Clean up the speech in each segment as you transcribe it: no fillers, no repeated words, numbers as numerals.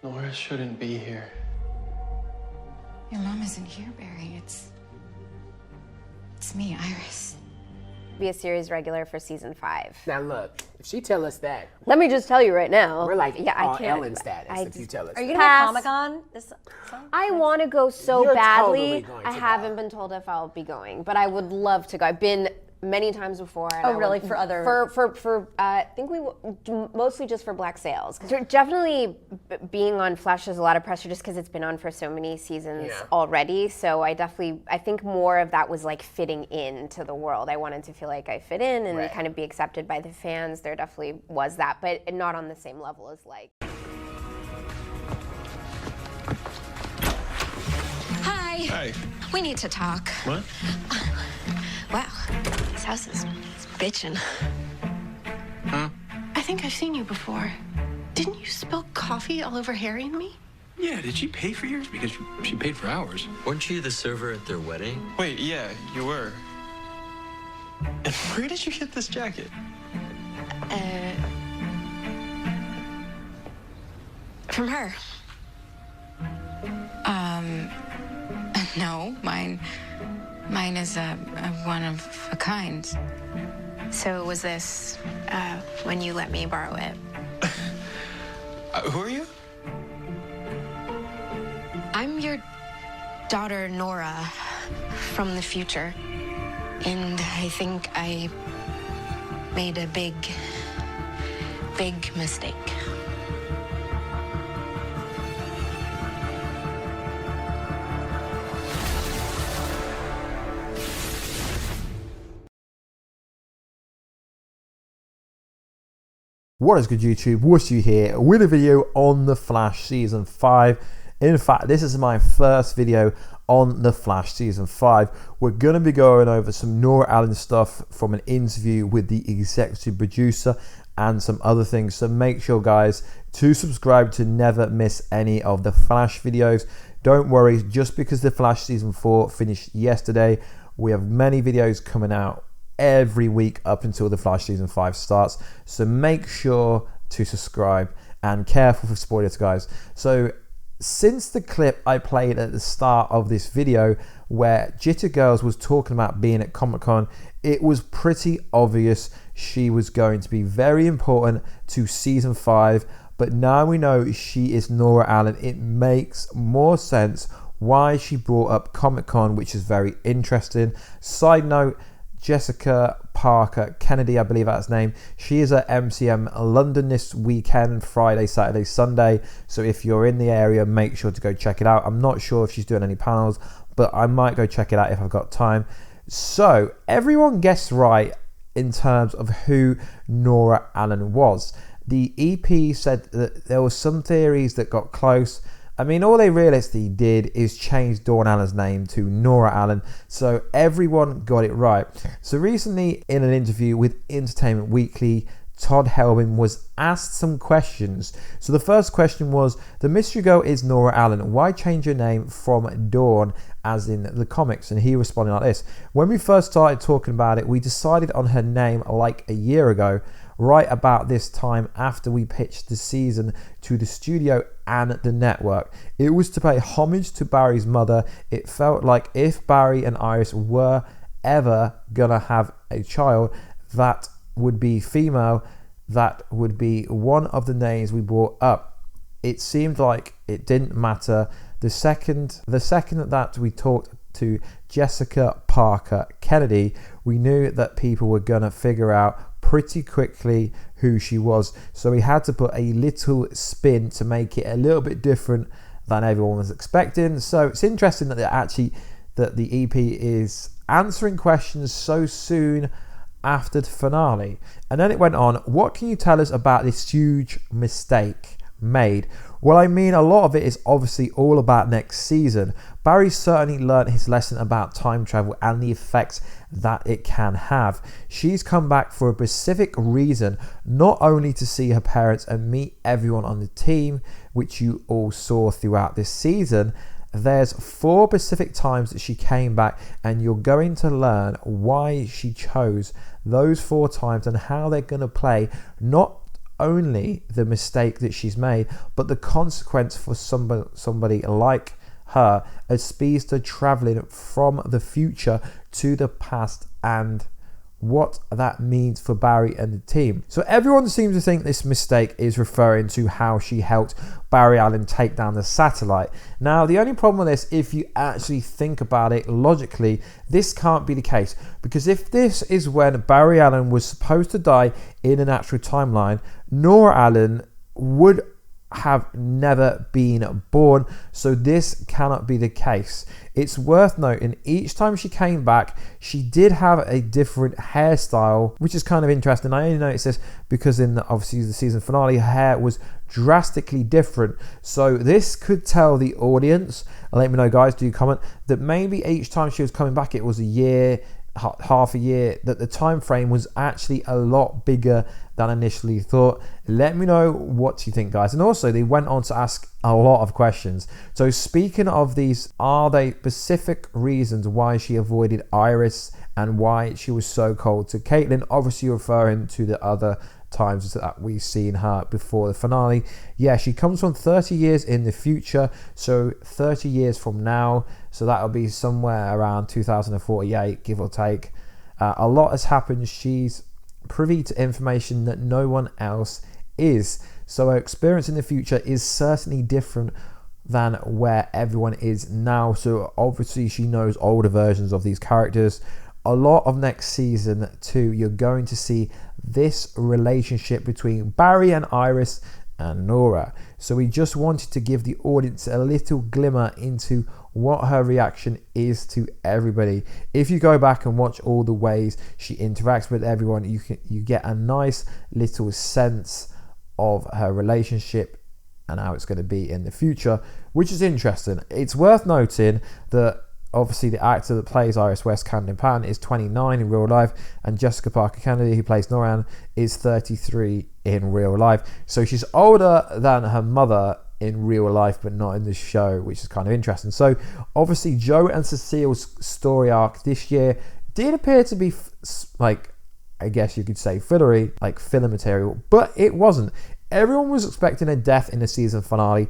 Nora shouldn't be here. Your mom isn't here, Barry. It's me, Iris. Be a series regular for season 5. Now look, if she tell us that, Let me just tell you right now. we're like I can't. Ellen status if you tell us Are you that. gonna be at Comic-Con this summer? I want to go so You're badly. totally going I to haven't go. been told if I'll be going, but I would love to go. I've been many times before. And Oh, I would- really? For other- For I think mostly just for Black Sails. Definitely being on Flash has a lot of pressure just because it's been on for so many seasons Yeah. already. So I think more of that was like fitting into the world. I wanted to feel like I fit in and Right. kind of be accepted by the fans. There definitely was that, but not on the same level as like. Hi. Hey. We need to talk. What? Wow, this house is bitchin'. Huh? I think I've seen you before. Didn't you spill coffee all over Harry and me? Yeah, did she pay for yours? Because she paid for ours. Weren't you the server at their wedding? Wait, yeah, you were. And where did you get this jacket? From her. No, mine is a one of a kind. So was this when you let me borrow it? Who are you? I'm your daughter, Nora, from the future. And I think I made a big mistake. What is good, YouTube? Warstu here with a video on The Flash Season 5. In fact, this is my first video on The Flash Season 5. We're going to be going over some Nora Allen stuff from an interview with the executive producer and some other things. So make sure, guys, to subscribe to never miss any of the Flash videos. Don't worry, just because The Flash Season 4 finished yesterday, we have many videos coming out every week up until The Flash Season 5 starts. So make sure to subscribe and careful for spoilers, guys. So since the clip I played at the start of this video where Jitter Girls was talking about being at Comic-Con, it was pretty obvious she was going to be very important to Season 5. But now we know she is Nora Allen, it makes more sense why she brought up Comic-Con, which is very interesting. Side note, Jessica Parker Kennedy, I believe that's her name. She is at MCM London this weekend, Friday, Saturday, Sunday. So if you're in the area, make sure to go check it out. I'm not sure if she's doing any panels, but I might go check it out if I've got time. So everyone guessed right in terms of who Nora Allen was. The EP said that there were some theories that got close. I mean, all they realistically did is change Dawn Allen's name to Nora Allen, so everyone got it right. So recently, in an interview with Entertainment Weekly, Todd Helbing was asked some questions. So the first question was, the mystery girl is Nora Allen. Why change your name from Dawn as in the comics? And he responded like this. When we first started talking about it, we decided on her name like a year ago, right about this time after we pitched the season to the studio and the network. It was to pay homage to Barry's mother. It felt like if Barry and Iris were ever gonna have a child that would be female, that would be one of the names we brought up. It seemed like it didn't matter. The second that we talked to Jessica Parker Kennedy, we knew that people were gonna figure out pretty quickly who she was. So we had to put a little spin to make it a little bit different than everyone was expecting. So it's interesting that the EP is answering questions so soon after the finale. And then it went on, what can you tell us about this huge mistake made? Well, I mean, a lot of it is obviously all about next season. Barry certainly learned his lesson about time travel and the effects that it can have. She's come back for a specific reason, not only to see her parents and meet everyone on the team, which you all saw throughout this season. There's 4 specific times that she came back, and you're going to learn why she chose those 4 times and how they're going to play not only the mistake that she's made, but the consequence for somebody like her, a speedster traveling from the future to the past, and what that means for Barry and the team. So everyone seems to think this mistake is referring to how she helped Barry Allen take down the satellite. Now, the only problem with this, if you actually think about it logically, this can't be the case, because if this is when Barry Allen was supposed to die in a natural timeline, Nora Allen would have never been born, so this cannot be the case. It's worth noting, each time she came back, she did have a different hairstyle, which is kind of interesting. I only noticed this because in obviously the season finale, her hair was drastically different. So this could tell the audience, and let me know guys, do comment, that maybe each time she was coming back it was a year, half a year, that the time frame was actually a lot bigger than initially thought. Let me know what you think, guys. And also, they went on to ask a lot of questions. So speaking of these, are they specific reasons why she avoided Iris and why she was so cold to Caitlin, obviously referring to the other times that we've seen her before the finale? Yeah, she comes from 30 years in the future, so 30 years from now, so that'll be somewhere around 2048, give or take. A lot has happened. She's privy to information that no one else is, so her experience in the future is certainly different than where everyone is now. So obviously she knows older versions of these characters. A lot of next season 2, you're going to see this relationship between Barry and Iris and Nora. So we just wanted to give the audience a little glimmer into what her reaction is to everybody. If you go back and watch all the ways she interacts with everyone, you get a nice little sense of her relationship and how it's going to be in the future, which is interesting. It's worth noting that obviously the actor that plays Iris West, Camden Pan, is 29 in real life, and Jessica Parker Kennedy, who plays Noran, is 33 in real life. So she's older than her mother in real life, but not in the show, which is kind of interesting. So obviously Joe and Cecile's story arc this year did appear to be like, I guess you could say fillery, like filler material, but it wasn't. Everyone was expecting a death in the season finale,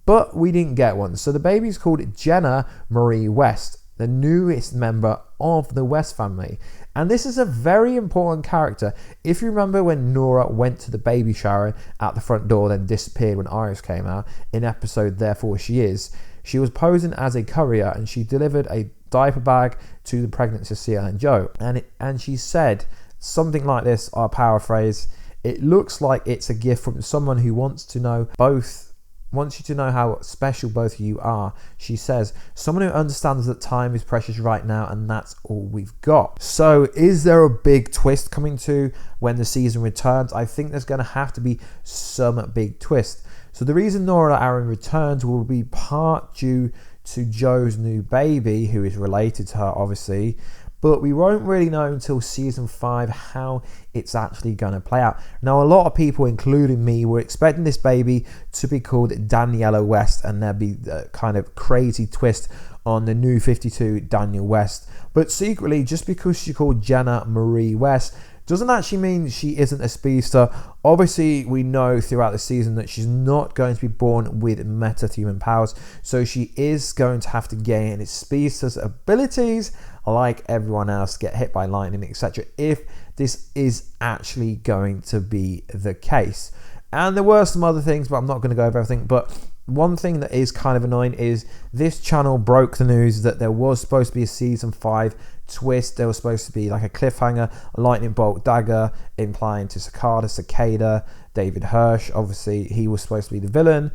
but we didn't get one. So the baby's called Jenna Marie West, the newest member of the West family. And this is a very important character. If you remember when Nora went to the baby shower at the front door, then disappeared when Iris came out, in episode Therefore She Is, she was posing as a courier and she delivered a diaper bag to the pregnant Cecile and Joe. And she said something like this, I'll paraphrase, "It looks like it's a gift from someone who wants you to know how special both of you are." She says, "Someone who understands that time is precious right now, and that's all we've got." So is there a big twist coming to when the season returns? I think there's going to have to be some big twist. So the reason Nora Aaron returns will be part due to Joe's new baby, who is related to her obviously, but we won't really know until season 5 how it's actually going to play out. Now, a lot of people, including me, were expecting this baby to be called Daniela West, and there'd be a kind of crazy twist on the new 52 Daniel West. But secretly, just because she's called Jenna Marie West doesn't actually mean she isn't a speedster. Obviously, we know throughout the season that she's not going to be born with metahuman powers, so she is going to have to gain its speedster's abilities like everyone else, get hit by lightning, etc., if this is actually going to be the case. And there were some other things, but I'm not going to go over everything. But one thing that is kind of annoying is this channel broke the news that there was supposed to be a season 5 twist. There was supposed to be like a cliffhanger, a lightning bolt dagger implying to Cicada, David Hirsch. Obviously, he was supposed to be the villain,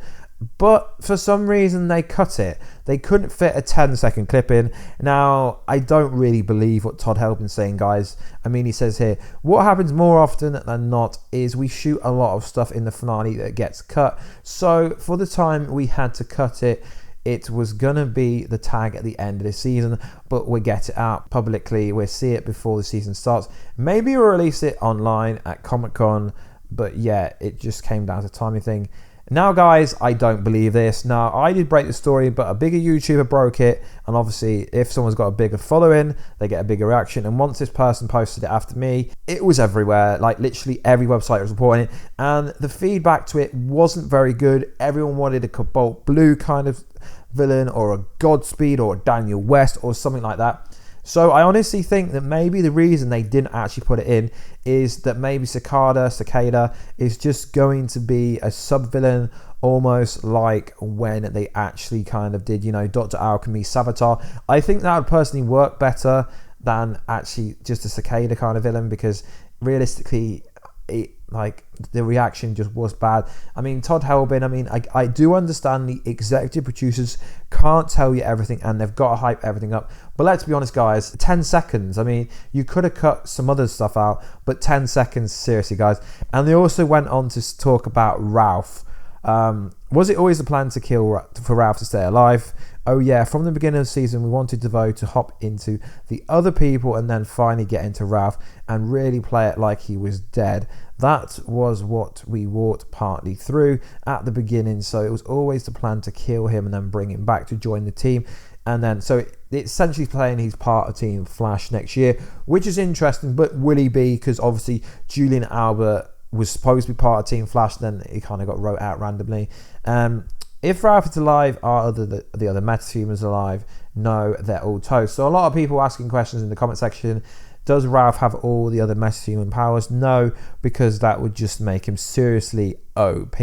but for some reason they cut it. They couldn't fit a 10-second clip in. Now, I don't really believe what Todd Helpin's saying, guys. I mean, he says here, what happens more often than not is we shoot a lot of stuff in the finale that gets cut. So for the time we had to cut it, it was gonna be the tag at the end of the season, but we'll get it out publicly. We'll see it before the season starts. Maybe we'll release it online at Comic-Con, but yeah, it just came down to timing thing. Now, guys, I don't believe this. Now, I did break the story, but a bigger YouTuber broke it. And obviously, if someone's got a bigger following, they get a bigger reaction. And once this person posted it after me, it was everywhere. Like, literally every website was reporting it. And the feedback to it wasn't very good. Everyone wanted a Cobalt Blue kind of villain, or a Godspeed, or a Daniel West, or something like that. So I honestly think that maybe the reason they didn't actually put it in is that maybe Cicada is just going to be a sub-villain, almost like when they actually kind of did, you know, Dr. Alchemy, Savitar. I think that would personally work better than actually just a Cicada kind of villain, because realistically, the reaction just was bad. I mean, Todd Helbin, I mean, I do understand the executive producers can't tell you everything and they've got to hype everything up. But let's be honest, guys, 10 seconds. I mean, you could have cut some other stuff out, but 10 seconds, seriously, guys. And they also went on to talk about Ralph. Was it always the plan to kill for Ralph to stay alive? Oh yeah, from the beginning of the season, we wanted DeVoe to hop into the other people and then finally get into Ralph and really play it like he was dead. That was what we walked partly through at the beginning. So it was always the plan to kill him and then bring him back to join the team. And then, so it's essentially playing he's part of Team Flash next year, which is interesting. But will he be? Because obviously Julian Albert was supposed to be part of Team Flash, then he kind of got wrote out randomly. If Ralph is alive, are the other metahumans alive? No, they're all toast. So a lot of people asking questions in the comment section. Does Ralph have all the other metahuman powers? No, because that would just make him seriously OP.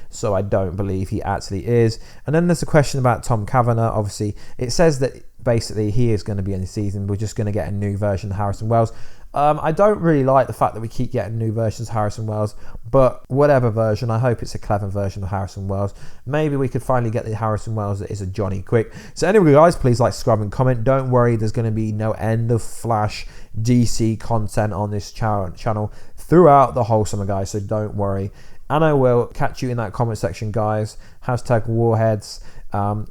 So I don't believe he actually is. And then there's a question about Tom Cavanagh. Obviously, it says that basically he is going to be in the season. We're just going to get a new version of Harrison Wells. I don't really like the fact that we keep getting new versions of Harrison Wells, but whatever version, I hope it's a clever version of Harrison Wells. Maybe we could finally get the Harrison Wells that is a Johnny Quick. So anyway, guys, please like, subscribe, and comment. Don't worry, there's going to be no end of Flash DC content on this channel throughout the whole summer, guys, so don't worry. And I will catch you in that comment section, guys. Hashtag Warheads.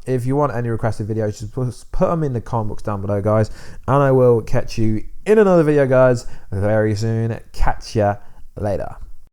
If you want any requested videos, just put them in the comment box down below, guys. And I will catch you in another video, guys, very soon. Catch ya later.